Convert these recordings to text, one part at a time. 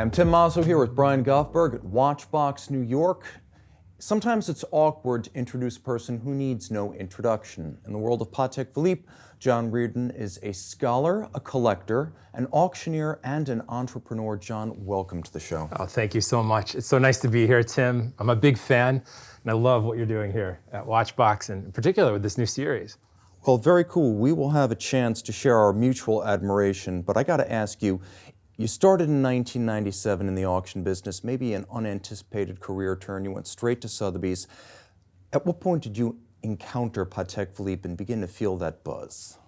Hi, I'm Tim Mosso here with Brian Govberg at Watchbox, New York. Sometimes it's awkward to introduce a person who needs no introduction. In the world of Patek Philippe, John Reardon is a scholar, a collector, an auctioneer, and an entrepreneur. John, welcome to the show. Oh, thank you so much. It's so nice to be here, Tim. I'm a big fan, and I love what you're doing here at Watchbox, and in particular with this new series. Well, very cool. We will have a chance to share our mutual admiration, but I got to ask you, you started in 1997 in the auction business, maybe an unanticipated career turn. You went straight to Sotheby's. At what point did you encounter Patek Philippe and begin to feel that buzz?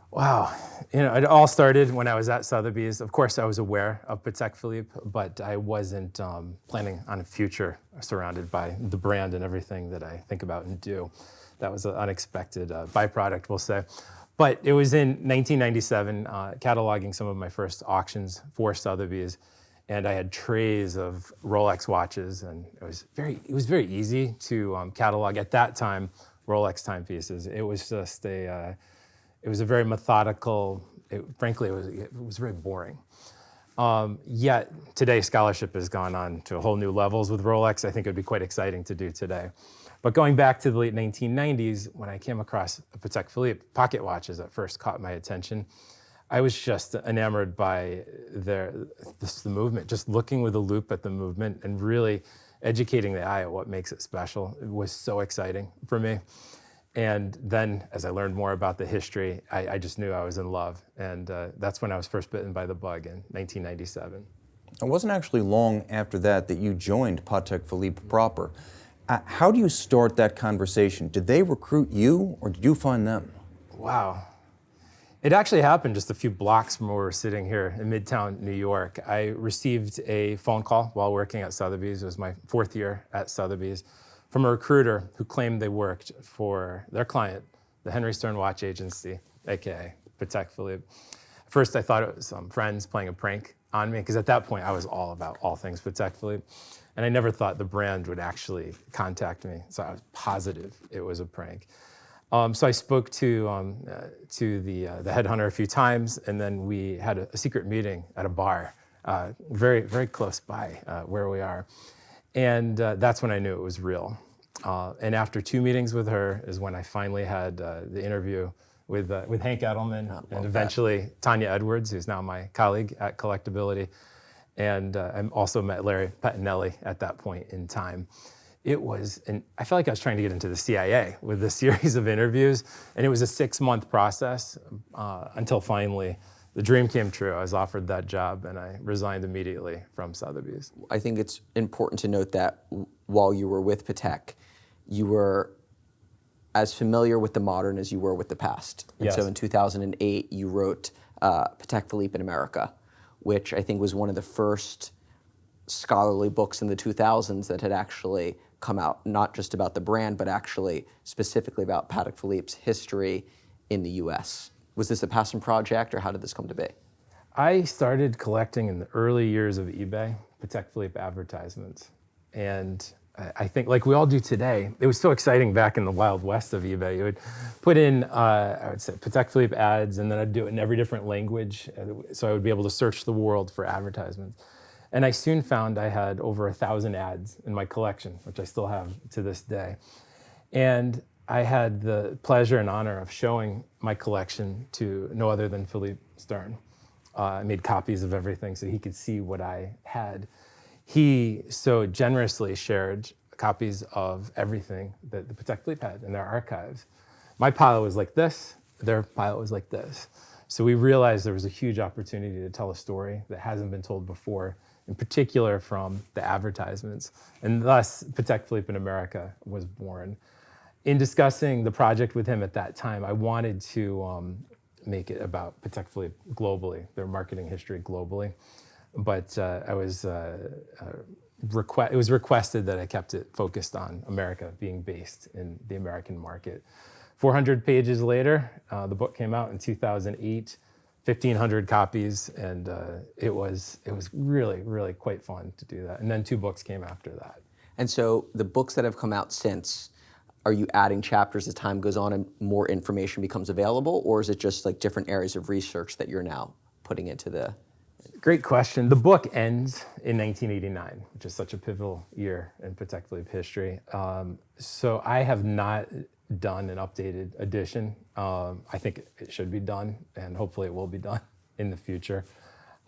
Wow, it all started when I was at Sotheby's. Of course, I was aware of Patek Philippe, but I wasn't planning on a future surrounded by the brand and everything that I think about and do. That was an unexpected byproduct, we'll say. But it was in 1997, cataloging some of my first auctions for Sotheby's, and I had trays of Rolex watches, and it was very easy to catalog at that time Rolex timepieces. It was just it was a very methodical. Frankly, it was very boring. Yet today, scholarship has gone on to whole new levels with Rolex. I think it would be quite exciting to do today. But going back to the late 1990s, when I came across Patek Philippe pocket watches that first caught my attention, I was just enamored by the movement, just looking with a loop at the movement and really educating the eye at what makes it special. It was so exciting for me. And then as I learned more about the history, I just knew I was in love. And that's when I was first bitten by the bug in 1997. It wasn't actually long after that that you joined Patek Philippe proper. How do you start that conversation? Did they recruit you or did you find them? Wow. It actually happened just a few blocks from where we're sitting here in Midtown, New York. I received a phone call while working at Sotheby's. It was my fourth year at Sotheby's from a recruiter who claimed they worked for their client, the Henry Stern Watch Agency, AKA Patek Philippe. At first I thought it was some friends playing a prank on me, because at that point I was all about all things Patek Philippe. And I never thought the brand would actually contact me, so I was positive it was a prank. So I spoke to the headhunter a few times, and then we had a secret meeting at a bar, very, very close by where we are. And that's when I knew it was real. And after 2 meetings with her is when I finally had the interview with Hank Edelman and eventually Tanya Edwards, who's now my colleague at Collectability. And I also met Larry Pettinelli at that point in time. I felt like I was trying to get into the CIA with a series of interviews, and it was a 6-month process until finally the dream came true. I was offered that job, and I resigned immediately from Sotheby's. I think it's important to note that while you were with Patek, you were as familiar with the modern as you were with the past. And Yes. so in 2008, you wrote Patek Philippe in America, which I think was one of the first scholarly books in the 2000s that had actually come out, not just about the brand, but actually specifically about Patek Philippe's history in the US. Was this a passion project, or how did this come to be? I started collecting in the early years of eBay, Patek Philippe advertisements. And I think, like we all do today, it was so exciting back in the Wild West of eBay. You would put in, I would say, Patek Philippe ads, and then I'd do it in every different language, so I would be able to search the world for advertisements. And I soon found I had over 1,000 ads in my collection, which I still have to this day. And I had the pleasure and honor of showing my collection to no other than Philippe Stern. I made copies of everything so he could see what I had. He so generously shared copies of everything that the Patek Philippe had in their archives. My pile was like this, their pile was like this. So we realized there was a huge opportunity to tell a story that hasn't been told before, in particular from the advertisements. And thus, Patek Philippe in America was born. In discussing the project with him at that time, I wanted to make it about Patek Philippe globally, their marketing history globally. But it was requested that I kept it focused on America, being based in the American market. 400 pages later, the book came out in 2008, 1,500 copies, and it was really, really quite fun to do that. And then 2 books came after that. And so the books that have come out since, are you adding chapters as time goes on and more information becomes available, or is it just like different areas of research that you're now putting into the Great question. The book ends in 1989, which is such a pivotal year in Patek Philippe history. So I have not done an updated edition. I think it should be done, and hopefully it will be done in the future.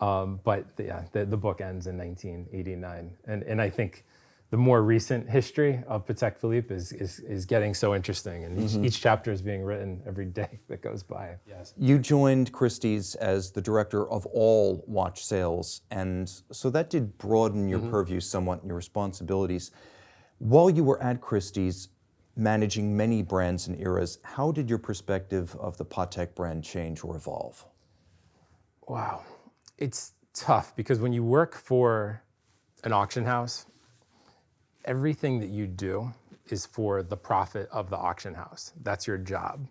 But yeah, the book ends in 1989. And I think the more recent history of Patek Philippe is getting so interesting, and each chapter is being written every day that goes by. Yes. You joined Christie's as the director of all watch sales, and so that did broaden your purview somewhat and your responsibilities. While you were at Christie's, managing many brands and eras, how did your perspective of the Patek brand change or evolve? Wow. It's tough because when you work for an auction house, everything that you do is for the profit of the auction house. That's your job.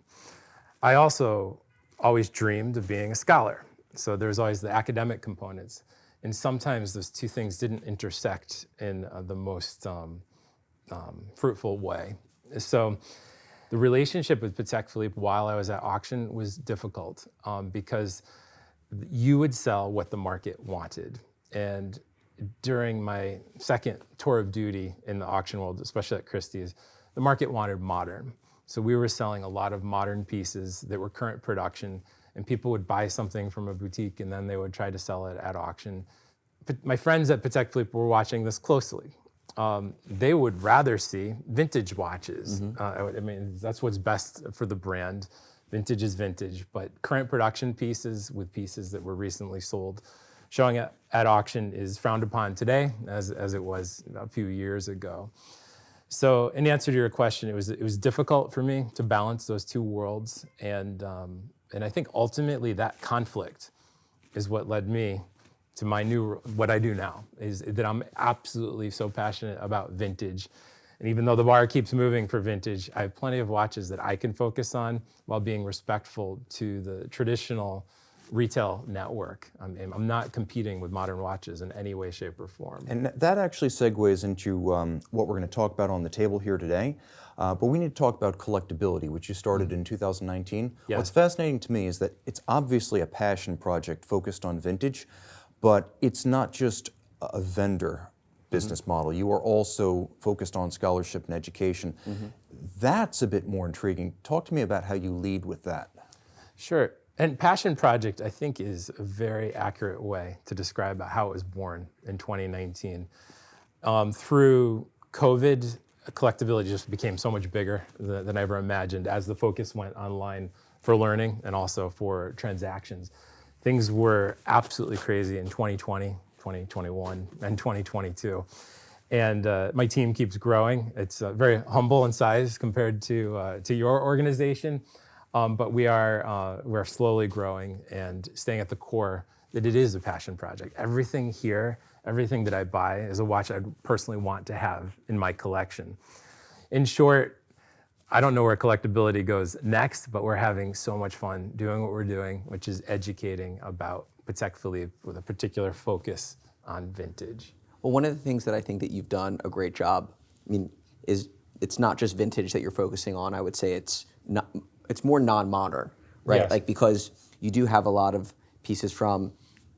I also always dreamed of being a scholar. So there's always the academic components. And sometimes those two things didn't intersect in the most fruitful way. So the relationship with Patek Philippe while I was at auction was difficult because you would sell what the market wanted. And during my second tour of duty in the auction world, especially at Christie's, the market wanted modern. So we were selling a lot of modern pieces that were current production, and people would buy something from a boutique and then they would try to sell it at auction. But my friends at Patek Philippe were watching this closely. They would rather see vintage watches. I mean, that's what's best for the brand. Vintage is vintage, but current production pieces with pieces that were recently sold, showing at auction is frowned upon today as it was a few years ago. So in answer to your question, it was difficult for me to balance those two worlds. And I think ultimately that conflict is what led me to what I do now, is that I'm absolutely so passionate about vintage. And even though the bar keeps moving for vintage, I have plenty of watches that I can focus on while being respectful to the traditional retail network. I'm not competing with modern watches in any way, shape, or form. And that actually segues into what we're going to talk about on the table here today. But we need to talk about collectability, which you started in 2019. Yeah. What's fascinating to me is that it's obviously a passion project focused on vintage, but it's not just a vendor business model. You are also focused on scholarship and education. That's a bit more intriguing. Talk to me about how you lead with that. Sure. And passion project, I think, is a very accurate way to describe how it was born in 2019. Through COVID, collectability just became so much bigger than I ever imagined as the focus went online for learning and also for transactions. Things were absolutely crazy in 2020, 2021, and 2022. And my team keeps growing. It's very humble in size compared to your organization. But we're slowly growing and staying at the core that it is a passion project. Everything here, everything that I buy is a watch I personally want to have in my collection. In short, I don't know where collectability goes next, but we're having so much fun doing what we're doing, which is educating about Patek Philippe with a particular focus on vintage. Well, one of the things that I think that you've done a great job, is it's not just vintage that you're focusing on. I would say it's more non-modern, right? Yes. Like, because you do have a lot of pieces from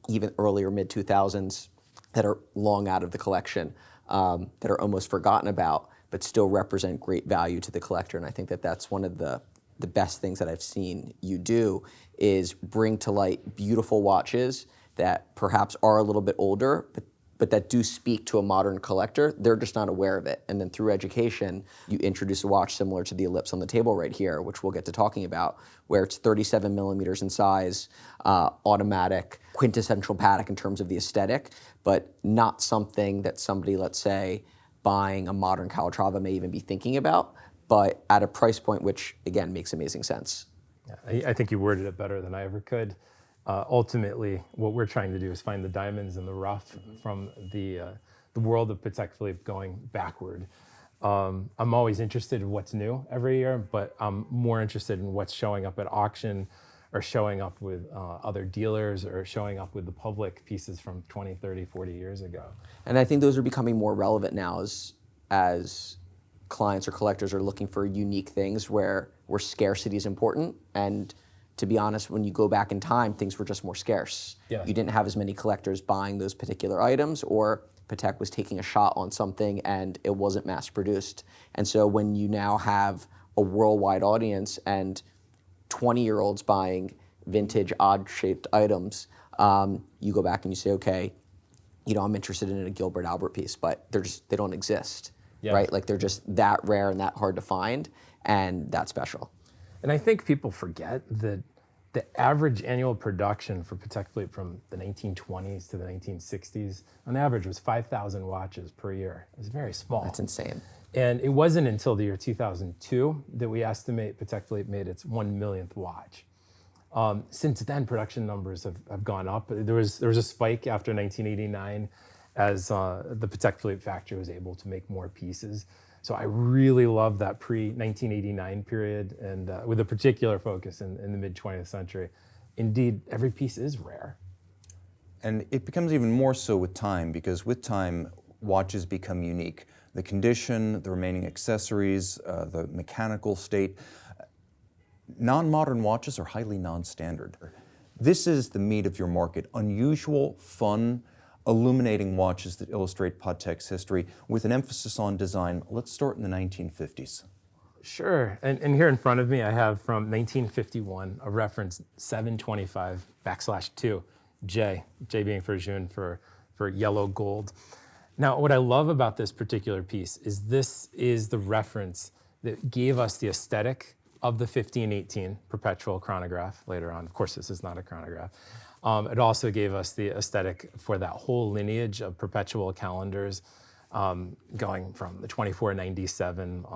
even earlier mid-2000s that are long out of the collection, that are almost forgotten about, but still represent great value to the collector. And I think that that's one of the best things that I've seen you do, is bring to light beautiful watches that perhaps are a little bit older, but that do speak to a modern collector. They're just not aware of it. And then through education, you introduce a watch similar to the Ellipse on the table right here, which we'll get to talking about, where it's 37 millimeters in size, automatic, quintessential Patek in terms of the aesthetic, but not something that somebody, let's say, buying a modern Calatrava may even be thinking about, but at a price point which, again, makes amazing sense. Yeah, I think you worded it better than I ever could. Ultimately, what we're trying to do is find the diamonds in the rough from the world of Patek Philippe going backward. I'm always interested in what's new every year, but I'm more interested in what's showing up at auction or showing up with other dealers or showing up with the public, pieces from 20, 30, 40 years ago. And I think those are becoming more relevant now as clients or collectors are looking for unique things where scarcity is important. And to be honest, when you go back in time, things were just more scarce. Yeah. You didn't have as many collectors buying those particular items, or Patek was taking a shot on something and it wasn't mass produced. And so when you now have a worldwide audience and 20-year-olds buying vintage, odd-shaped items, you go back and you say, okay, I'm interested in a Gilbert Albert piece, but they don't exist, right? Like they're just that rare and that hard to find, and that's special. And I think people forget that the average annual production for Patek Philippe from the 1920s to the 1960s, on average, was 5,000 watches per year. It was very small. That's insane. And it wasn't until the year 2002 that we estimate Patek Philippe made its 1 millionth watch. Since then, production numbers have gone up. There was a spike after 1989 as the Patek Philippe factory was able to make more pieces. So I really love that pre-1989 period, and with a particular focus in the mid-20th century. Indeed, every piece is rare. And it becomes even more so with time, because with time, watches become unique. The condition, the remaining accessories, the mechanical state. Non-modern watches are highly non-standard. This is the meat of your market: unusual, fun, illuminating watches that illustrate Patek's history with an emphasis on design. Let's start in the 1950s. Sure, and here in front of me I have from 1951 a reference 725/2, J being for June for yellow gold. Now, what I love about this particular piece is this is the reference that gave us the aesthetic of the 1518 perpetual chronograph later on. Of course, this is not a chronograph. It also gave us the aesthetic for that whole lineage of perpetual calendars, going from the 2497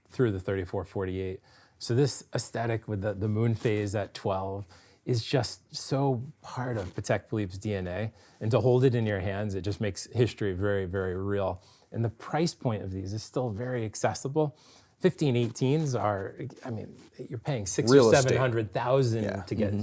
through the 3448. So this aesthetic with the moon phase at 12 is just so part of Patek Philippe's DNA. And to hold it in your hands, it just makes history very, very real. And the price point of these is still very accessible. 1518s are, you're paying Real or estate. 700,000 to get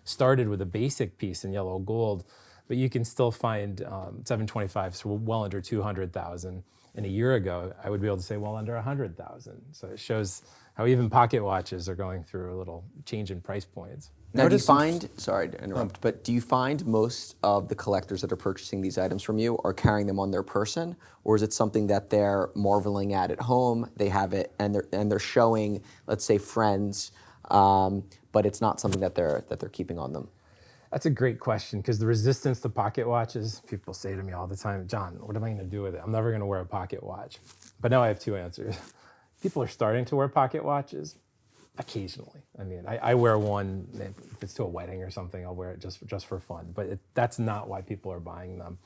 started with a basic piece in yellow gold, but you can still find 725s for well under 200,000. And a year ago, I would be able to say well under 100,000. So it shows how even pocket watches are going through a little change in price points. Now, do you find, sorry to interrupt, but do you find most of the collectors that are purchasing these items from you are carrying them on their person, or is it something that they're marveling at home, they have it, and they're showing, let's say, friends, but it's not something that they're keeping on them? That's a great question, because the resistance to pocket watches, people say to me all the time, John, what am I going to do with it? I'm never going to wear a pocket watch. But now I have two answers. People are starting to wear pocket watches occasionally. I wear one, if it's to a wedding or something, I'll wear it just for fun. But that's not why people are buying them.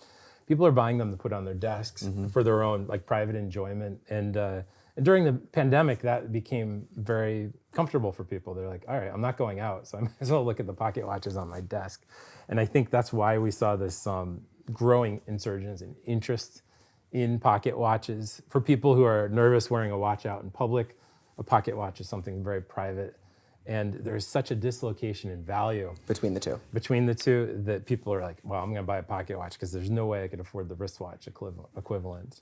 People are buying them to put on their desks for their own private enjoyment. And during the pandemic, that became very comfortable for people. They're like, all right, I'm not going out, so I might as well look at the pocket watches on my desk. And I think that's why we saw this growing insurgence and interest in pocket watches. For people who are nervous wearing a watch out in public, a pocket watch is something very private. And there's such a dislocation in value Between the two that people are like, well, I'm going to buy a pocket watch because there's no way I could afford the wristwatch equivalent.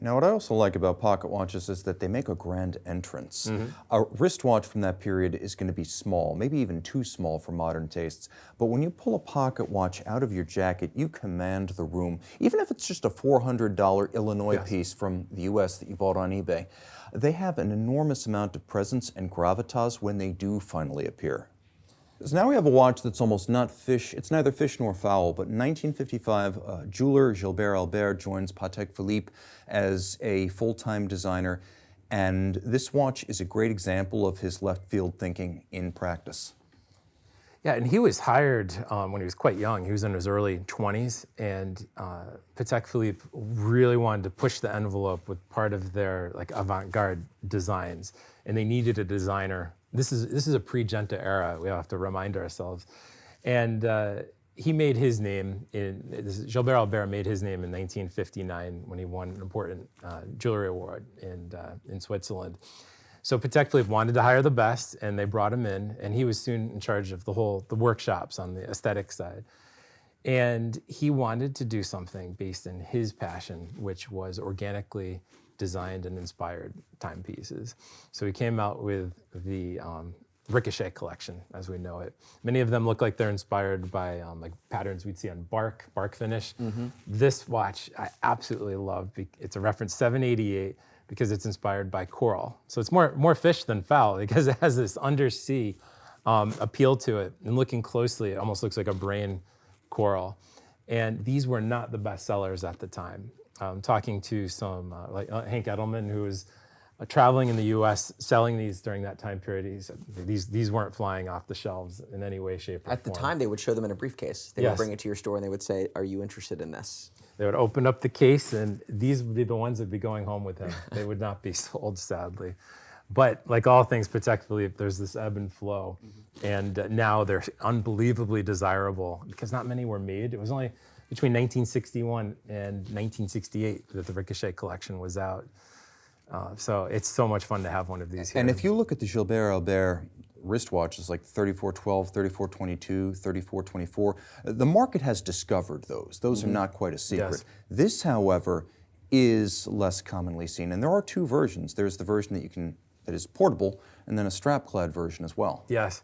Now, what I also like about pocket watches is that they make a grand entrance. A wristwatch from that period is going to be small, maybe even too small for modern tastes. But when you pull a pocket watch out of your jacket, you command the room. Even if it's just a $400 Illinois piece from the US that you bought on eBay, they have an enormous amount of presence and gravitas when they do finally appear. So now we have a watch that's almost not fish, it's neither fish nor fowl, but in 1955, jeweler Gilbert Albert joins Patek Philippe as a full-time designer, and this watch is a great example of his left field thinking in practice. Yeah, and he was hired when he was quite young. He was in his early 20s, and Patek Philippe really wanted to push the envelope with part of their avant-garde designs, and they needed a designer. This is a pre-Genta era, we have to remind ourselves. And he made his name, Gilbert Albert made his name in 1959 when he won an important jewelry award in Switzerland. So Patek Philippe wanted to hire the best, and they brought him in, and he was soon in charge of the workshops on the aesthetic side. And he wanted to do something based in his passion, which was organically designed and inspired timepieces. So he came out with the Ricochet collection as we know it. Many of them look like they're inspired by like patterns we'd see on bark finish. This watch I absolutely love. It's a reference 788 because it's inspired by coral. So it's more fish than fowl because it has this undersea appeal to it. And looking closely, it almost looks like a brain coral. And these were not the best sellers at the time. Talking to some, like Hank Edelman, who was traveling in the U.S. selling these during that time period, he said these weren't flying off the shelves in any way, shape, or form. At the time, they would show them in a briefcase. They would bring it to your store and they would say, "Are you interested in this?" They would open up the case, and these would be the ones that would be going home with him. They would not be sold, sadly. But like all things Patek Philippe, there's this ebb and flow. And now they're unbelievably desirable because not many were made. It was only between 1961 and 1968 that the Ricochet collection was out. So it's so much fun to have one of these here. And if you look at the Gilbert Albert wristwatches like 3412, 3422, 3424, the market has discovered those. Those are not quite a secret. Yes. This, however, is less commonly seen. And there are two versions. There's the version that is portable, and then a strap-clad version as well. Yes.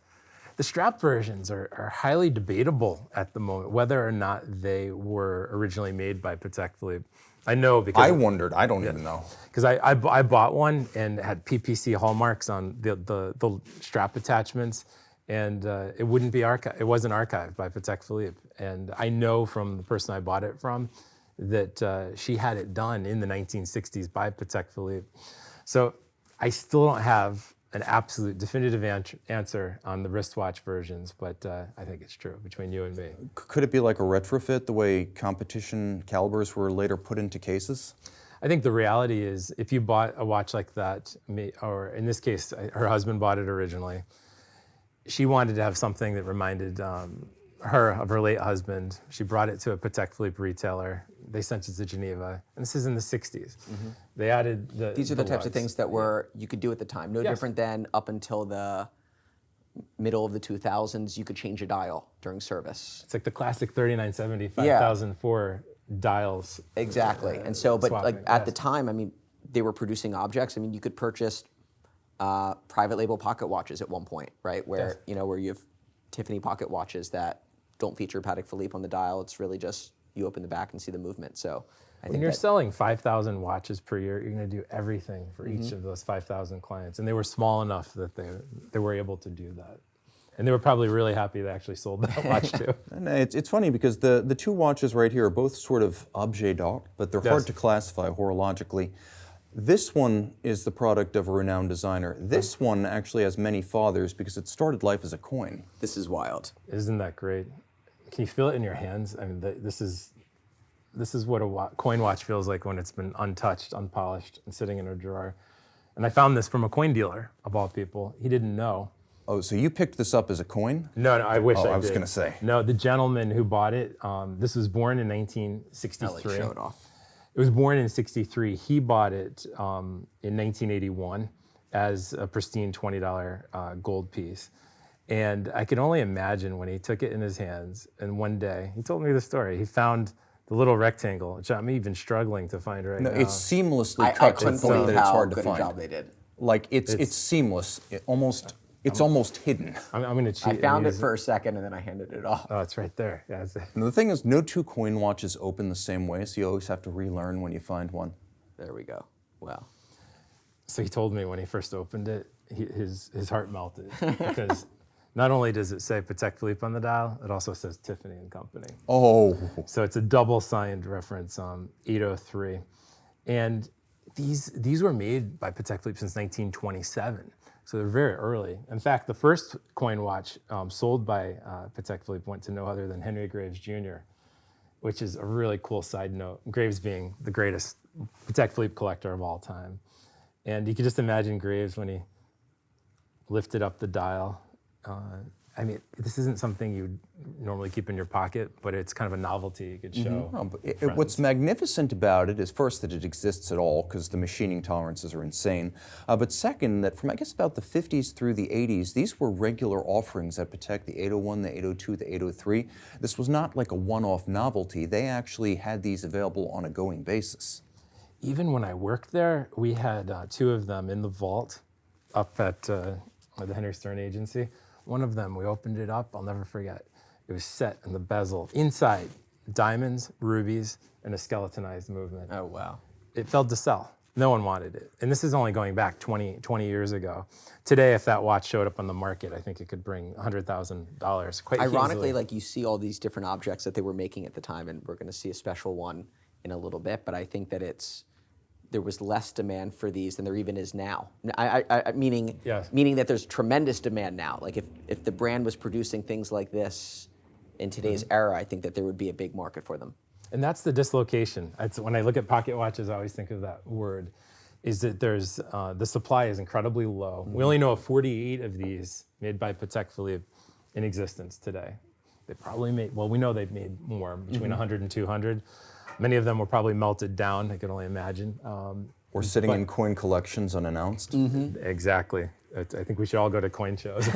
The strap versions are highly debatable at the moment, whether or not they were originally made by Patek Philippe. I know because I wondered. I don't even know. Because I bought one and it had PPC hallmarks on the strap attachments, and it wouldn't be archived. It wasn't archived by Patek Philippe, and I know from the person I bought it from that she had it done in the 1960s by Patek Philippe. So I still don't have an absolute definitive answer on the wristwatch versions, but I think it's true between you and me. Could it be like a retrofit, the way competition calibers were later put into cases? I think the reality is if you bought a watch like that, or in this case, her husband bought it originally, she wanted to have something that reminded her of her late husband. She brought it to a Patek Philippe retailer. They sent it to Geneva, and this is in the 60s. They added These are the types of things that you could do at the time. No different than up until the middle of the 2000s, you could change a dial during service. It's like the classic 3970 5004 dials. Exactly. And so, but swapping, like at the time, I mean, they were producing objects. I mean, you could purchase private label pocket watches at one point, right? Where where you have Tiffany pocket watches that don't feature Patek Philippe on the dial. It's really just you open the back and see the movement. So I think when you're selling 5,000 watches per year, you're going to do everything for each of those 5,000 clients. And they were small enough that they were able to do that. And they were probably really happy they actually sold that watch too. And it's funny because the two watches right here are both sort of objet d'art, but they're hard to classify horologically. This one is the product of a renowned designer. This one actually has many fathers because it started life as a coin. This is wild. Isn't that great? Can you feel it in your hands? I mean, this is what a coin watch feels like when it's been untouched, unpolished, and sitting in a drawer. And I found this from a coin dealer, of all people. He didn't know. Oh, so you picked this up as a coin? No, I wish I did. I was going to say. No, the gentleman who bought it, this was born in 1963. I'll like show it off. It was born in 63. He bought it in 1981 as a pristine $20 gold piece. And I can only imagine when he took it in his hands, and one day, he told me the story, he found the little rectangle, which I'm even struggling to find right now. It's seamlessly I cut to couldn't the point believe that it's how hard to good a find. job they did. Like it's seamless. It's almost hidden. I'm going to cheat. I found it for a second and then I handed it off. Oh, it's right there. Yeah, And the thing is, no two coin watches open the same way, so you always have to relearn when you find one. There we go. Wow. So he told me when he first opened it, his heart melted because not only does it say Patek Philippe on the dial, it also says Tiffany and Company. Oh. So it's a double signed reference, 803. And these were made by Patek Philippe since 1927. So they're very early. In fact, the first coin watch sold by Patek Philippe went to no other than Henry Graves Jr., which is a really cool side note. Graves being the greatest Patek Philippe collector of all time. And you can just imagine Graves when he lifted up the dial. I mean, this isn't something you'd normally keep in your pocket, but it's kind of a novelty you could show. What's magnificent about it is first that it exists at all because the machining tolerances are insane. But second, that from I guess about the 50s through the 80s, these were regular offerings at Patek, the 801, the 802, the 803. This was not like a one-off novelty. They actually had these available on a going basis. Even when I worked there, we had two of them in the vault up at of the Henry Stern Agency. One of them, we opened it up, I'll never forget. It was set in the bezel. Inside, diamonds, rubies, and a skeletonized movement. Oh, wow. It failed to sell. No one wanted it. And this is only going back 20 years ago. Today, if that watch showed up on the market, I think it could bring $100,000 quite Ironically, easily. like you see all these different objects that they were making at the time, and we're going to see a special one in a little bit, but I think that there was less demand for these than there even is now. Meaning Yes. that there's tremendous demand now. Like if the brand was producing things like this in today's era, I think that there would be a big market for them. And that's the dislocation. When I look at pocket watches, I always think of that word, is that there's, the supply is incredibly low. We only know of 48 of these made by Patek Philippe in existence today. They probably we know they've made more, between 100 and 200. Many of them were probably melted down, I can only imagine. Or sitting in coin collections unannounced. Exactly. I think we should all go to coin shows.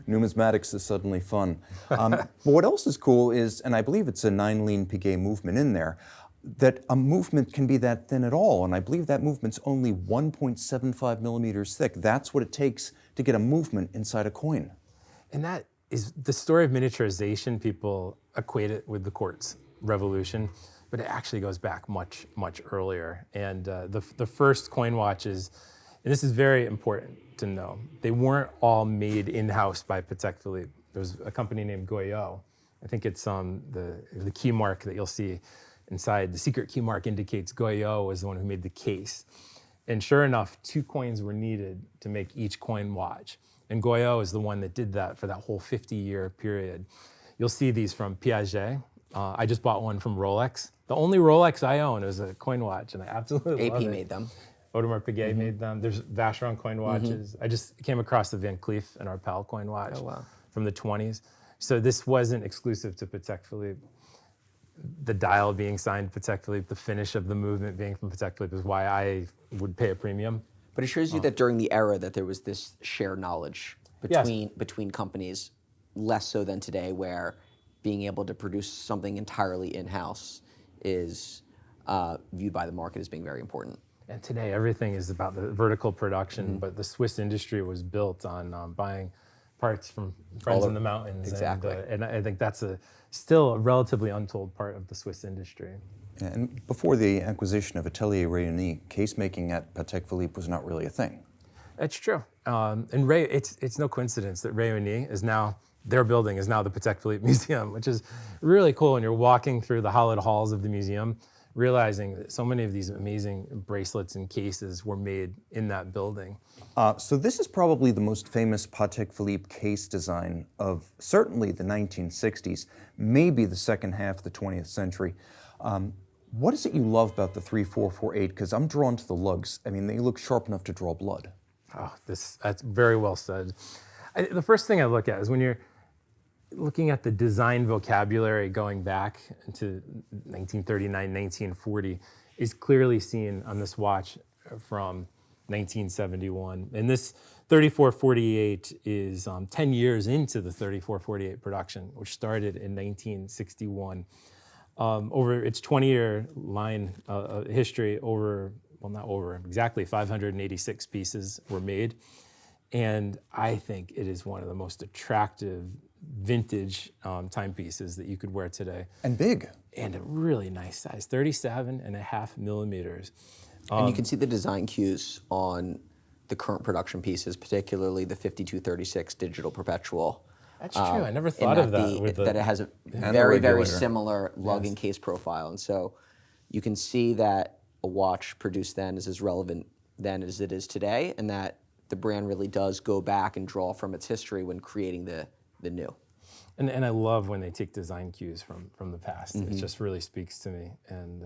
Numismatics is suddenly fun. But what else is cool is, and I believe it's a 9-lean piguet movement in there, that a movement can be that thin at all. And I believe that movement's only 1.75 millimeters thick. That's what it takes to get a movement inside a coin. And that is the story of miniaturization. People equate it with the quartz revolution, but it actually goes back much, much earlier. And the first coin watches, and this is very important to know, they weren't all made in-house by Patek Philippe. There was a company named Goyot. I think it's the key mark that you'll see inside. The secret key mark indicates Goyot was the one who made the case. And sure enough, 2 coins were needed to make each coin watch. And Goyot is the one that did that for that whole 50-year period. You'll see these from Piaget. I just bought one from Rolex. The only Rolex I own is a coin watch, and I absolutely love it. AP made them. Audemars Piguet made them. There's Vacheron coin watches. I just came across the Van Cleef and Arpels coin watch from the 20s. So this wasn't exclusive to Patek Philippe. The dial being signed Patek Philippe, the finish of the movement being from Patek Philippe is why I would pay a premium. But it shows you that during the era that there was this shared knowledge between companies, less so than today, where being able to produce something entirely in-house is viewed by the market as being very important. And today, everything is about the vertical production, but the Swiss industry was built on buying parts from friends in the mountains. Exactly. And I think that's still a relatively untold part of the Swiss industry. And before the acquisition of Atelier Réuni, case making at Patek Philippe was not really a thing. That's true. And it's no coincidence that Réuni is now, their building is now the Patek Philippe Museum, which is really cool. And you're walking through the hallowed halls of the museum, realizing that so many of these amazing bracelets and cases were made in that building. So this is probably the most famous Patek Philippe case design of certainly the 1960s, maybe the second half of the 20th century. What is it you love about the 3448? Because I'm drawn to the lugs. I mean, they look sharp enough to draw blood. Oh, that's very well said. The first thing I look at is when you're looking at the design vocabulary going back to 1939, 1940, is clearly seen on this watch from 1971. And this 3448 is 10 years into the 3448 production, which started in 1961. Over its 20-year line history, exactly 586 pieces were made. And I think it is one of the most attractive vintage timepieces that you could wear today. And big. And a really nice size, 37.5 millimeters. And you can see the design cues on the current production pieces, particularly the 5236 digital perpetual. That's true. I never thought of that. That it has a very, very regulator. similar lug and case profile. And so you can see that a watch produced then is as relevant then as it is today, and that the brand really does go back and draw from its history when creating the new. And I love when they take design cues from the past. It just really speaks to me. And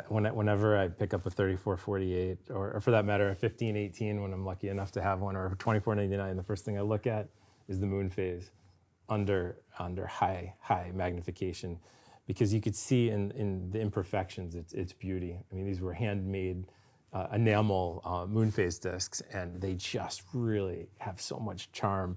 whenever I pick up a 3448, or for that matter, a 1518, when I'm lucky enough to have one, or a 2499, the first thing I look at is the moon phase under high magnification, because you could see in the imperfections its beauty. I mean, these were handmade enamel moon phase discs, and they just really have so much charm.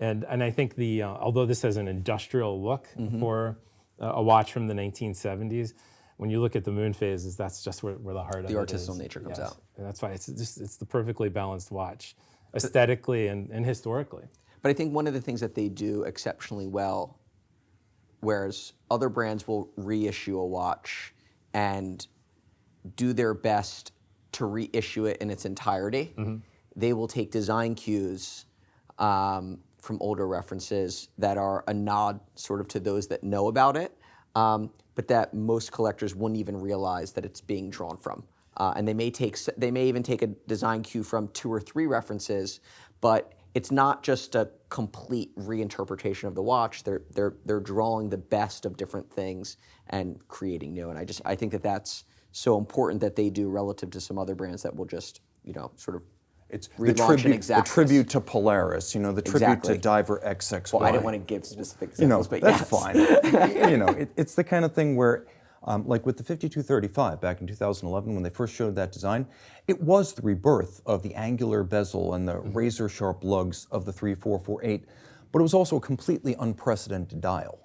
And I think although this has an industrial look for a watch from the 1970s, when you look at the moon phases, that's just where the heart of it is. The artisanal nature comes out. And that's why it's the perfectly balanced watch. aesthetically and historically. But I think one of the things that they do exceptionally well, whereas other brands will reissue a watch and do their best to reissue it in its entirety, they will take design cues from older references that are a nod sort of to those that know about it, but that most collectors wouldn't even realize that it's being drawn from. And they may even take a design cue from 2 or 3 references, but it's not just a complete reinterpretation of the watch. They're drawing the best of different things and creating new. And I think that that's so important that they do relative to some other brands that will just sort of It's relaunch an the tribute to Polaris, the tribute Exactly. to Diver XXY. Well, I didn't want to give specific examples, but that's yes. fine. It's the kind of thing where, like with the 5235 back in 2011 when they first showed that design, it was the rebirth of the angular bezel and the razor-sharp lugs of the 3448, but it was also a completely unprecedented dial.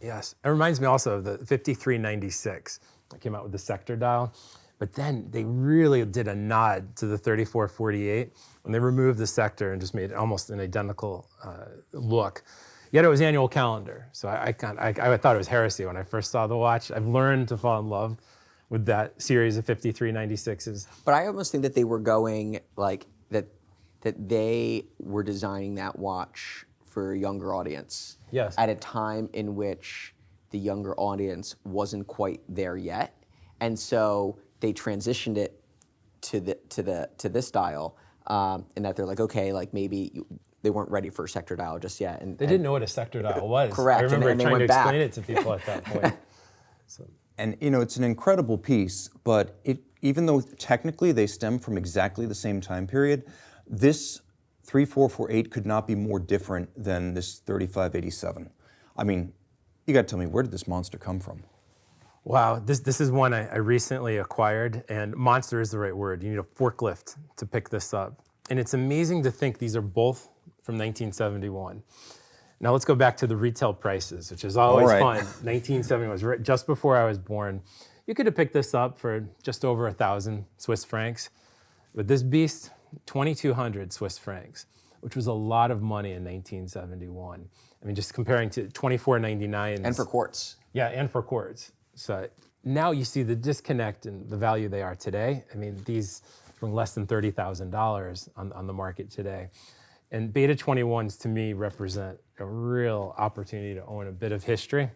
Yes, it reminds me also of the 5396. That came out with the sector dial. But then they really did a nod to the 3448 when they removed the sector and just made it almost an identical look. Yet it was annual calendar. So I thought it was heresy when I first saw the watch. I've learned to fall in love with that series of 5396s. But I almost think that they were going like that they were designing that watch for a younger audience. Yes. At a time in which the younger audience wasn't quite there yet. And so they transitioned it to this dial, and that they're like, okay, like maybe they weren't ready for a sector dial just yet. And They didn't know what a sector dial was. Correct, I remember and they trying to went back. explain it to people at that point. And it's an incredible piece, but even though technically they stem from exactly the same time period, this 3448 could not be more different than this 3587. I mean, you got to tell me, where did this monster come from? Wow, this is one I recently acquired, and monster is the right word. You need a forklift to pick this up. And it's amazing to think these are both from 1971. Now let's go back to the retail prices, which is always All right. fun. 1971 was right just before I was born. You could have picked this up for just over 1,000 Swiss francs. But this beast, 2,200 Swiss francs, which was a lot of money in 1971. I mean, just comparing to 24.99. and for quartz. Yeah, and for quartz. So now you see the disconnect in the value they are today. I mean, these bring less than $30,000 on the market today. And Beta 21s to me represent a real opportunity to own a bit of history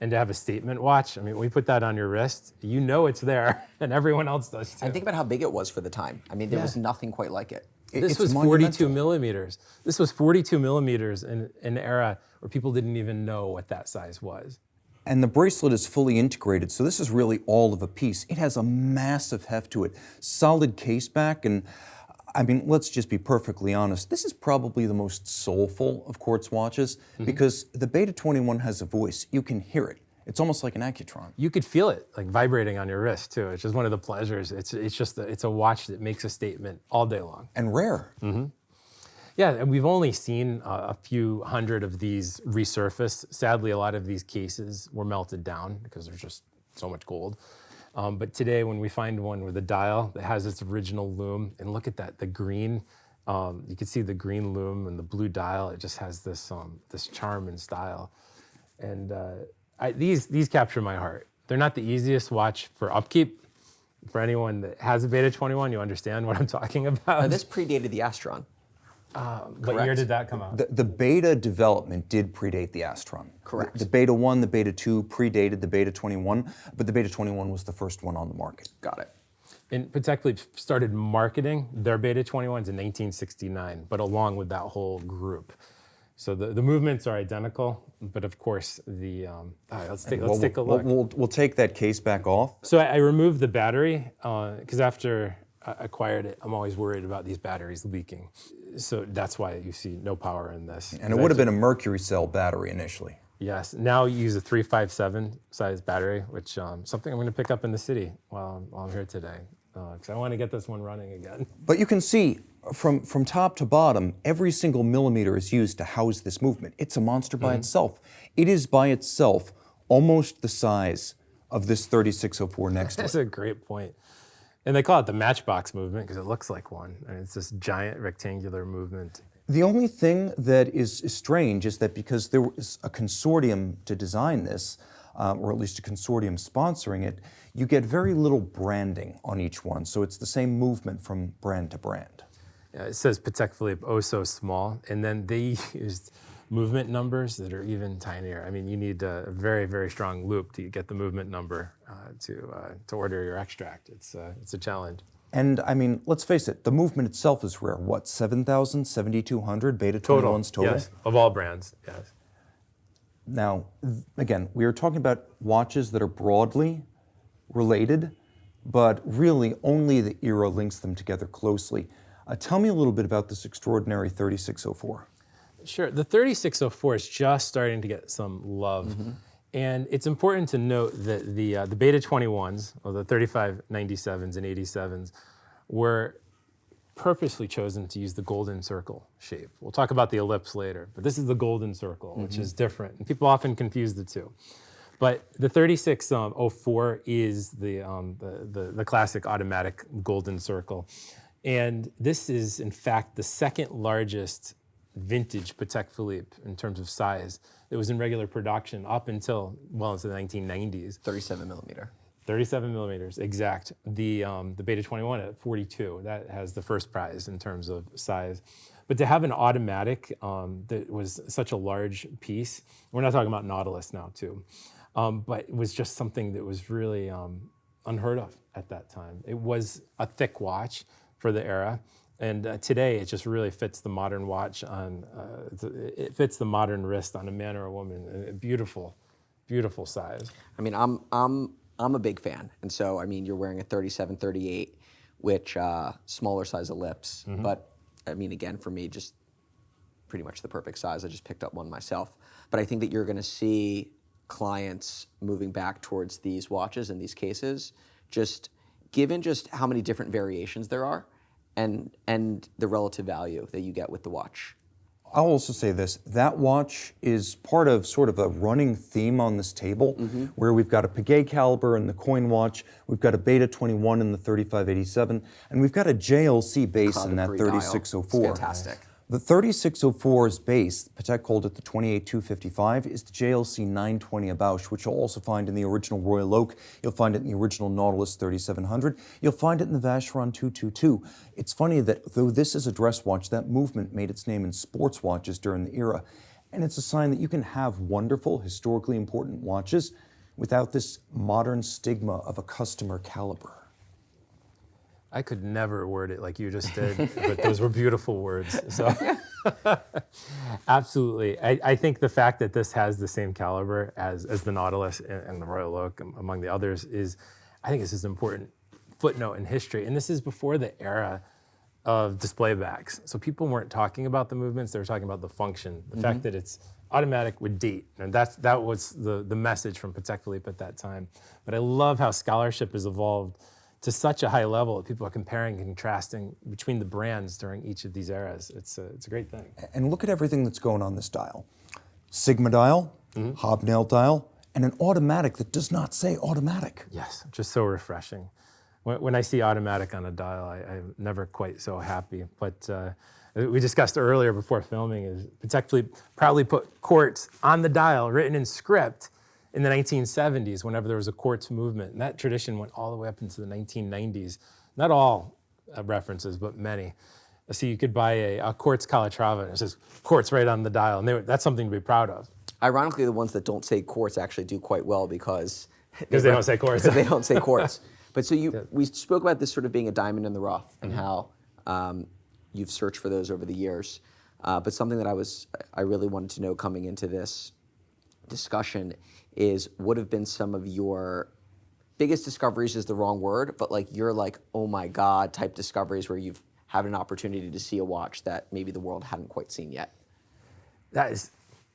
and to have a statement watch. I mean, when we put that on your wrist, you know it's there, and everyone else does too. And think about how big it was for the time. I mean, there was nothing quite like it. This was 42 millimeters. This was 42 millimeters in an era where people didn't even know what that size was. And the bracelet is fully integrated, so this is really all of a piece. It has a massive heft to it, solid case back, and I mean, let's just be perfectly honest. This is probably the most soulful of quartz watches because the Beta 21 has a voice. You can hear it. It's almost like an Accutron. You could feel it like vibrating on your wrist too. It's just one of the pleasures. It's a watch that makes a statement all day long. And rare. Yeah, and we've only seen a few hundred of these resurface. Sadly, a lot of these cases were melted down because there's just so much gold. But today, when we find one with a dial that has its original lume, and look at that, the green, you can see the green lume and the blue dial. It just has this charm and style. And these capture my heart. They're not the easiest watch for upkeep. For anyone that has a Beta 21, you understand what I'm talking about. Now, this predated the Astron. What year did that come out? The Beta development did predate the Astron. Correct. The Beta 1, the Beta 2 predated the Beta 21, but the Beta 21 was the first one on the market. Got it. And Patek Philippe started marketing their Beta 21s in 1969, but along with that whole group. So the movements are identical, but of course let's take a look. We'll take that case back off. So I removed the battery because after I acquired it, I'm always worried about these batteries leaking. So that's why you see no power in this. And it would have been a mercury cell battery initially. Yes, now you use a 357 size battery, which something I'm going to pick up in the city while I'm here today, because I want to get this one running again. But you can see from top to bottom, every single millimeter is used to house this movement. It's a monster by itself. It is by itself almost the size of this 3604 next to it. That's a great point. And they call it the matchbox movement because it looks like one. And it's this giant rectangular movement. The only thing that is strange is that because there was a consortium to design this, or at least a consortium sponsoring it, you get very little branding on each one. So it's the same movement from brand to brand. It says Patek Philippe, oh so small. And then they used movement numbers that are even tinier. I mean, you need a very, very strong loop to get the movement number to order your extract. It's a challenge. And I mean, let's face it, the movement itself is rare. What, 7,000, 7,200 Beta 21s total? Yes, of all brands, yes. Now, again, we are talking about watches that are broadly related, but really only the era links them together closely. Tell me a little bit about this extraordinary 3604. Sure. The 3604 is just starting to get some love. Mm-hmm. And it's important to note that the Beta 21s, or the 3597s and 87s, were purposely chosen to use the golden circle shape. We'll talk about the ellipse later, but this is the golden circle, which is different. And people often confuse the two. But the 3604 is the classic automatic golden circle. And this is, in fact, the second largest vintage Patek Philippe in terms of size. It was in regular production up until well into the 1990s. 37 millimeter. 37 millimeters, exact. The Beta 21 at 42, that has the first prize in terms of size. But to have an automatic that was such a large piece, we're not talking about Nautilus now too, but it was just something that was really unheard of at that time. It was a thick watch for the era. And today, it just really fits the modern watch on, it fits the modern wrist on a man or a woman. A beautiful, beautiful size. I mean, I'm a big fan. And so, I mean, you're wearing a 37, 38, which smaller size ellipse. Mm-hmm. But I mean, again, for me, just pretty much the perfect size. I just picked up one myself. But I think that you're gonna see clients moving back towards these watches and these cases, just given just how many different variations there are. And the relative value that you get with the watch. I'll also say this, that watch is part of sort of a running theme on this table, where we've got a Piguet caliber in the coin watch, we've got a Beta 21 in the 3587, and we've got a JLC base in that 3604. It's fantastic. The 3604's base, Patek called it the 28255, is the JLC 920 Bausch, which you'll also find in the original Royal Oak. You'll find it in the original Nautilus 3700. You'll find it in the Vacheron 222. It's funny that though this is a dress watch, that movement made its name in sports watches during the era. And it's a sign that you can have wonderful, historically important watches without this modern stigma of a customer caliber. I could never word it like you just did, but those were beautiful words. So, absolutely. I think the fact that this has the same caliber as the Nautilus and the Royal Oak, among the others, I think this is an important footnote in history. And this is before the era of display backs. So people weren't talking about the movements, they were talking about the function. The fact that it's automatic with date. And that was the message from Patek Philippe at that time. But I love how scholarship has evolved to such a high level that people are comparing and contrasting between the brands during each of these eras. It's a great thing. And look at everything that's going on this dial. Sigma dial, hobnail dial, and an automatic that does not say automatic. Yes, just so refreshing. When I see automatic on a dial, I'm never quite so happy. But we discussed earlier before filming is Patek Philippe proudly put quartz on the dial, written in script, in the 1970s, whenever there was a quartz movement. And that tradition went all the way up into the 1990s. Not all references, but many. So you could buy a quartz Calatrava, and it says quartz right on the dial, and that's something to be proud of. Ironically, the ones that don't say quartz actually do quite well because they don't say quartz. Because they don't say quartz. But so we spoke about this sort of being a diamond in the rough and how you've searched for those over the years. But something that I really wanted to know coming into this discussion is what have been some of your biggest discoveries is the wrong word, but like your like, oh my God type discoveries where you've had an opportunity to see a watch that maybe the world hadn't quite seen yet? That is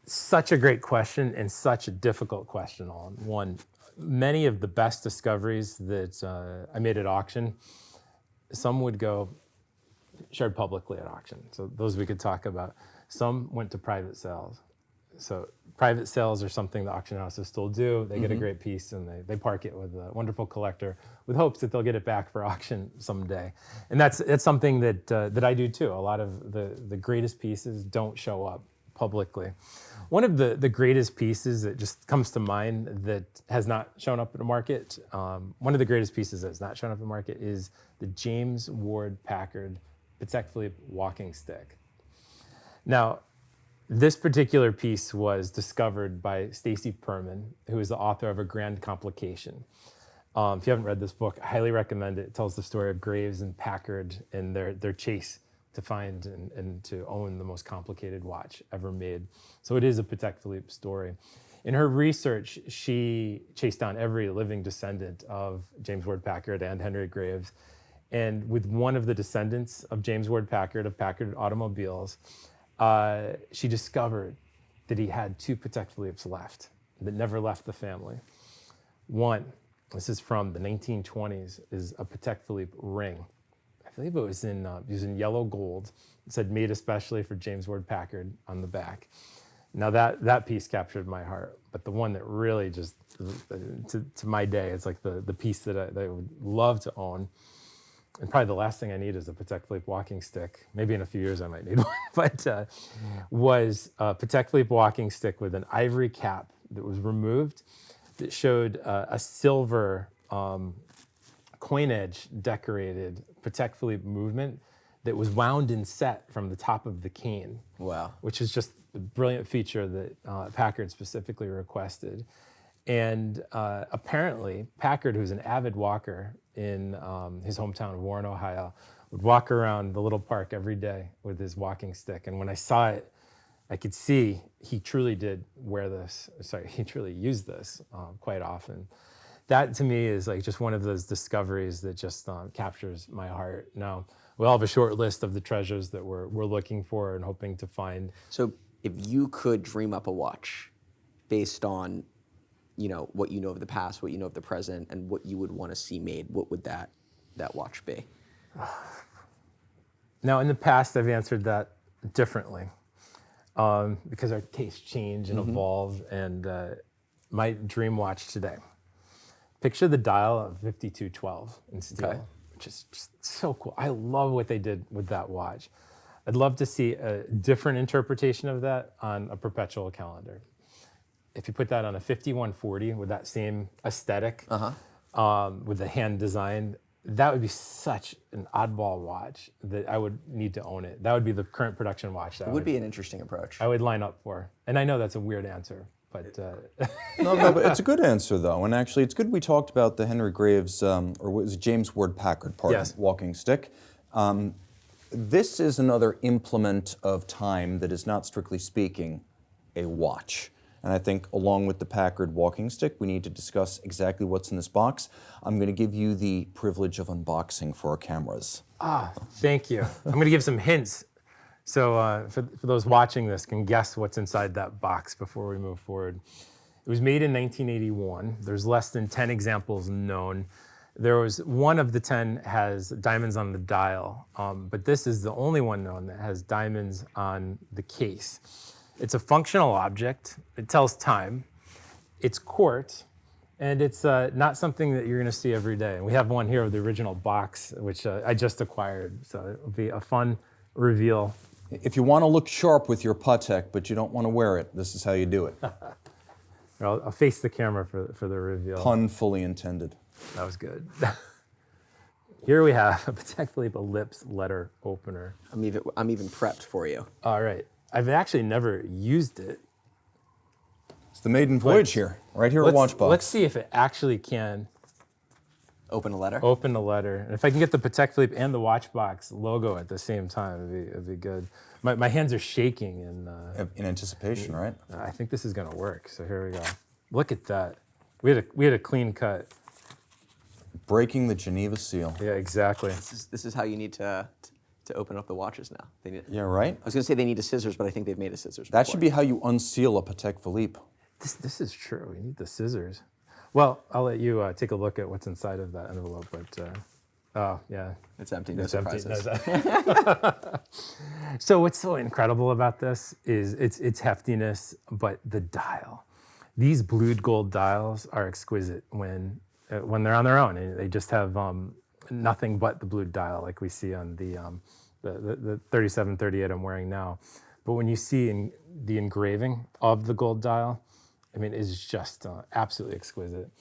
such a great question and such a difficult question all in one. Many of the best discoveries that I made at auction, some would go shared publicly at auction. So those we could talk about. Some went to private sales. So private sales are something the auction houses still do. They get a great piece and they park it with a wonderful collector with hopes that they'll get it back for auction someday. And that's something that I do too. A lot of the greatest pieces don't show up publicly. One of the greatest pieces that just comes to mind that has not shown up in the market, one of the greatest pieces that has not shown up in the market is the James Ward Packard Patek Philippe walking stick. Now, this particular piece was discovered by Stacy Perman, who is the author of A Grand Complication. If you haven't read this book, I highly recommend it. It tells the story of Graves and Packard and their chase to find and to own the most complicated watch ever made. So it is a Patek Philippe story. In her research, she chased down every living descendant of James Ward Packard and Henry Graves. And with one of the descendants of James Ward Packard, of Packard Automobiles, she discovered that he had two Patek Philippes left that never left the family. One, this is from the 1920s, is a Patek Philippe ring. I believe it was in yellow gold. It said made especially for James Ward Packard on the back. Now that piece captured my heart, but the one that really just, to my day, it's like the piece that I would love to own. And probably the last thing I need is a Patek Philippe walking stick. Maybe in a few years I might need one, but was a Patek Philippe walking stick with an ivory cap that was removed that showed a silver coinage decorated Patek Philippe movement that was wound and set from the top of the cane. Wow. Which is just a brilliant feature that Packard specifically requested. And apparently, Packard, who's an avid walker in his hometown of Warren, Ohio, would walk around the little park every day with his walking stick. And when I saw it, I could see he truly did wear this. Sorry, he truly used this quite often. That to me is like just one of those discoveries that just captures my heart. Now, we all have a short list of the treasures that we're looking for and hoping to find. So if you could dream up a watch based on what you know of the past, what you know of the present, and what you would want to see made, what would that watch be? Now, in the past, I've answered that differently because our tastes change and evolve. And my dream watch today, picture the dial of 5212 in steel, which is just so cool. I love what they did with that watch. I'd love to see a different interpretation of that on a perpetual calendar. If you put that on a 5140 with that same aesthetic, with the hand design, that would be such an oddball watch that I would need to own it. That would be the current production watch. That It would be an interesting approach. I would line up for. And I know that's a weird answer, but... No, but it's a good answer, though. And actually, it's good we talked about the Henry Graves, or was it James Ward Packard, walking stick. This is another implement of time that is not, strictly speaking, a watch. And I think along with the Packard walking stick, we need to discuss exactly what's in this box. I'm going to give you the privilege of unboxing for our cameras. Thank you. I'm going to give some hints so for those watching this can guess what's inside that box before we move forward. It was made in 1981. There's less than 10 examples known. There was one of the 10 has diamonds on the dial, but this is the only one known that has diamonds on the case. It's a functional object. It tells time. It's quartz, and it's not something that you're going to see every day. And we have one here of the original box, which I just acquired. So it'll be a fun reveal. If you want to look sharp with your Patek, but you don't want to wear it, this is how you do it. I'll face the camera for the reveal. Pun fully intended. That was good. Here we have a Patek Philippe Ellipse letter opener. I'm even prepped for you. All right. I've actually never used it. It's the maiden voyage here, right here at Watchbox. Let's see if it actually can Open a letter? open a letter. And if I can get the Patek Philippe and the Watchbox logo at the same time, it'd be good. My hands are shaking, and In anticipation, right? I think this is going to work. So here we go. Look at that. We had a clean cut. Breaking the Geneva seal. Yeah, exactly. This is how you need to open up the watches now. They need, Yeah, right? I was going to say they need a scissors, but I think they've made a scissors That before. should be how you unseal a Patek Philippe. This is true. We need the scissors. Well, I'll let you take a look at what's inside of that envelope, but Oh, yeah. It's empty, no It's empty. surprises. So what's so incredible about this is its heftiness, but the dial. These blued gold dials are exquisite when they're on their own, and they just have nothing but the blued dial, like we see on the 3738 I'm wearing now. But when you see the engraving of the gold dial, I mean, it's just absolutely exquisite.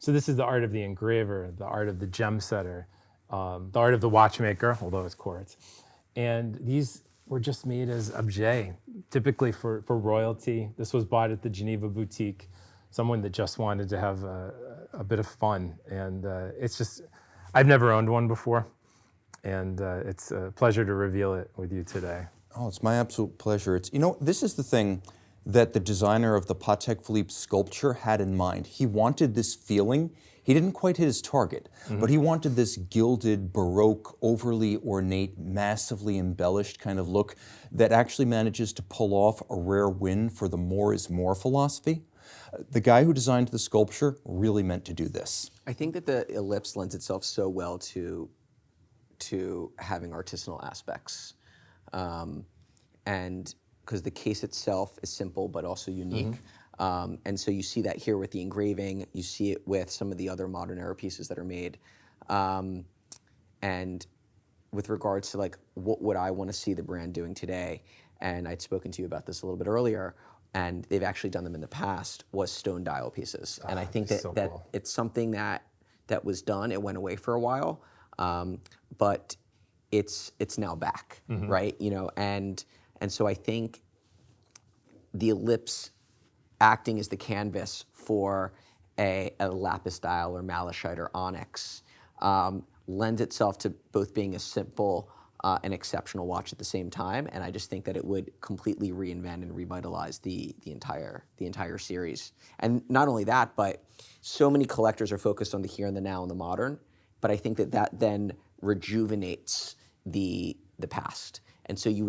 So this is the art of the engraver, the art of the gem setter, the art of the watchmaker, although it's quartz. And these were just made as objets, typically for royalty. This was bought at the Geneva boutique, someone that just wanted to have a bit of fun. And it's just, I've never owned one before. And it's a pleasure to reveal it with you today. Oh, it's my absolute pleasure. This is the thing that the designer of the Patek Philippe sculpture had in mind. He wanted this feeling. He didn't quite hit his target, but he wanted this gilded, Baroque, overly ornate, massively embellished kind of look that actually manages to pull off a rare win for the more is more philosophy. The guy who designed the sculpture really meant to do this. I think that the Ellipse lends itself so well to having artisanal aspects. And because the case itself is simple but also unique. And so you see that here with the engraving, you see it with some of the other modern era pieces that are made. And with regards to like, what would I want to see the brand doing today? And I'd spoken to you about this a little bit earlier, and they've actually done them in the past, was stone dial pieces. And I think that, so that cool. it's something that was done, it went away for a while, but it's now back, right? And so I think the Ellipse acting as the canvas for a lapis dial or malachite or onyx lends itself to both being a simple and exceptional watch at the same time. And I just think that it would completely reinvent and revitalize the entire series. And not only that, but so many collectors are focused on the here and the now and the modern. But I think that then rejuvenates the past. And so you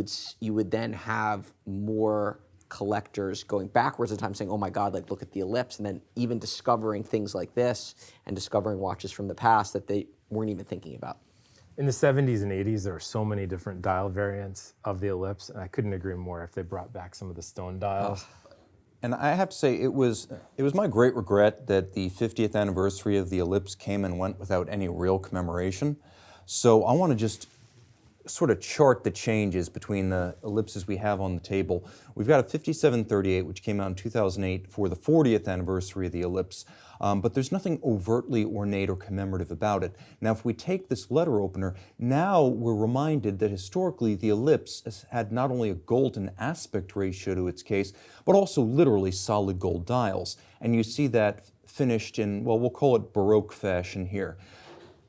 would then have more collectors going backwards in time saying, oh my God, like look at the Ellipse, and then even discovering things like this and discovering watches from the past that they weren't even thinking about. In the 70s and 80s, there were so many different dial variants of the Ellipse, and I couldn't agree more if they brought back some of the stone dials. And I have to say, it was my great regret that the 50th anniversary of the Ellipse came and went without any real commemoration. So I want to just sort of chart the changes between the Ellipses we have on the table. We've got a 5738, which came out in 2008 for the 40th anniversary of the Ellipse, but there's nothing overtly ornate or commemorative about it. Now, if we take this letter opener, now we're reminded that historically the Ellipse has had not only a golden aspect ratio to its case, but also literally solid gold dials. And you see that finished in, well, we'll call it Baroque fashion here.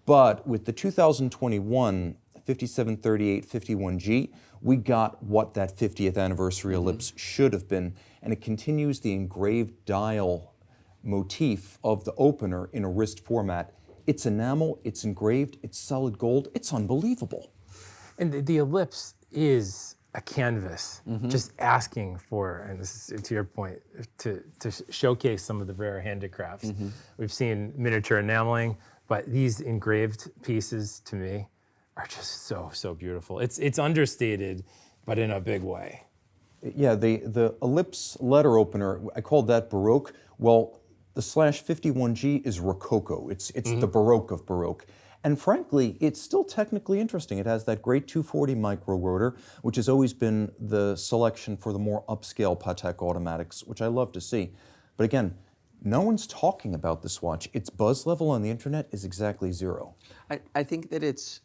But with the 2021 5738 51G, we got what that 50th anniversary Ellipse should have been, and it continues the engraved dial motif of the opener in a wrist format. It's enamel, it's engraved, it's solid gold, it's unbelievable. And the Ellipse is a canvas, just asking for, and this is to your point, to showcase some of the rare handicrafts. We've seen miniature enameling, but these engraved pieces, to me, are just so beautiful. It's understated, but in a big way. Yeah, the Ellipse letter opener, I called that Baroque. Well, the /51G is Rococo. It's the Baroque of Baroque. And frankly, it's still technically interesting. It has that great 240 micro rotor, which has always been the selection for the more upscale Patek automatics, which I love to see. But again, no one's talking about this watch. Its buzz level on the internet is exactly zero. I think that it's,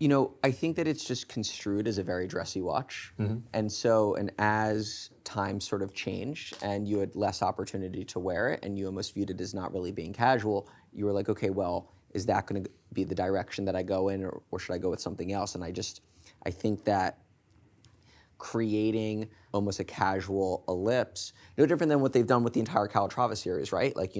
I think that it's just construed as a very dressy watch. And as times sort of changed and you had less opportunity to wear it and you almost viewed it as not really being casual, you were like, okay, well, is that going to be the direction that I go in, or should I go with something else? And I think that creating almost a casual Ellipse, no different than what they've done with the entire Calatrava series, right? Like,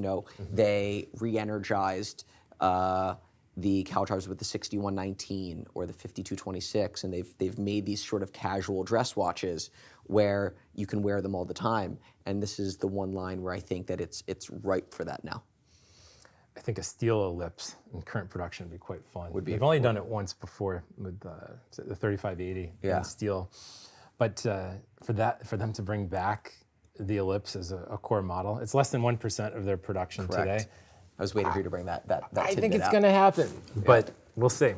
they re-energized the Calatravas with the 6119 or the 5226, and they've made these sort of casual dress watches where you can wear them all the time. And this is the one line where I think that it's ripe for that now. I think a steel ellipse in current production would be quite fun. Would be They've only done it once before with the 3580 Yeah. in steel. But for them to bring back the Ellipse as a core model, it's less than 1% of their production Correct. today. I was waiting for you to bring that I think tidbit it's out. going to happen, but we'll see.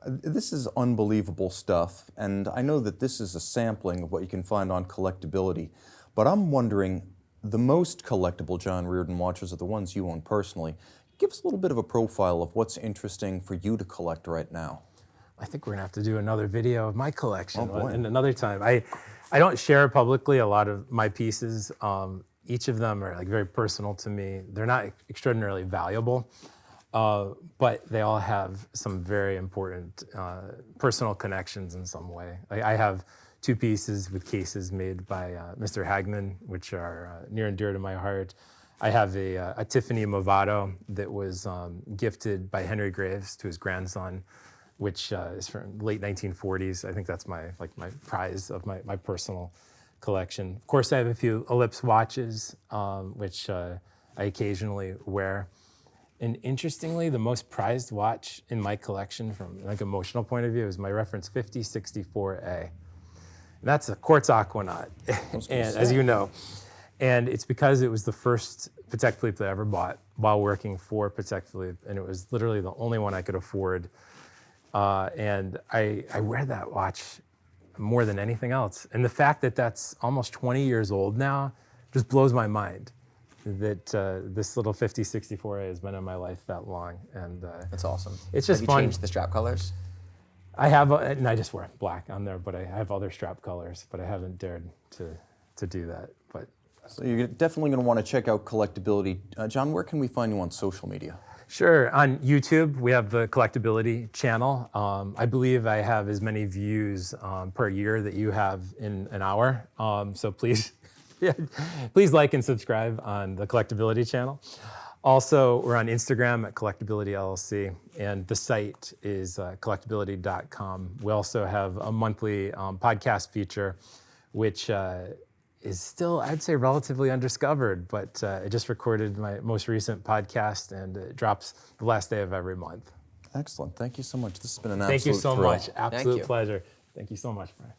This is unbelievable stuff, and I know that this is a sampling of what you can find on Collectability, but I'm wondering, the most collectible John Reardon watches are the ones you own personally. Give us a little bit of a profile of what's interesting for you to collect right now. I think we're gonna have to do another video of my collection Oh, boy. and another time. I don't share publicly a lot of my pieces. Each of them are like very personal to me. They're not extraordinarily valuable, but they all have some very important personal connections in some way. I have 2 pieces with cases made by Mr. Hagman, which are near and dear to my heart. I have a Tiffany Movado that was gifted by Henry Graves to his grandson, which is from late 1940s. I think that's my prize of my personal collection. Of course, I have a few Ellipse watches, which I occasionally wear. And interestingly, the most prized watch in my collection from like emotional point of view is my reference 5064A. And that's a quartz aquanaut, and as you know. And it's because it was the first Patek Philippe that I ever bought while working for Patek Philippe, and it was literally the only one I could afford. And I wear that watch more than anything else. And the fact that that's almost 20 years old now just blows my mind that this little 5064A has been in my life that long. And That's awesome. It's just Have fun. you changed the strap colors? I have, and I just wear black on there, but I have other strap colors, but I haven't dared to do that. But So you're definitely going to want to check out Collectability. John, where can we find you on social media? sure, on YouTube, we have the Collectability channel. I believe I have as many views per year that you have in an hour. So please, please like and subscribe on the Collectability channel. Also, we're on Instagram at Collectability LLC, and the site is collectability.com. We also have a monthly podcast feature, which is still, I'd say, relatively undiscovered, but I just recorded my most recent podcast, and it drops the last day of every month. Excellent. Thank you so much. This has been an absolute Thank you so thrill. much. Absolute you. pleasure. Thank you so much, Brian.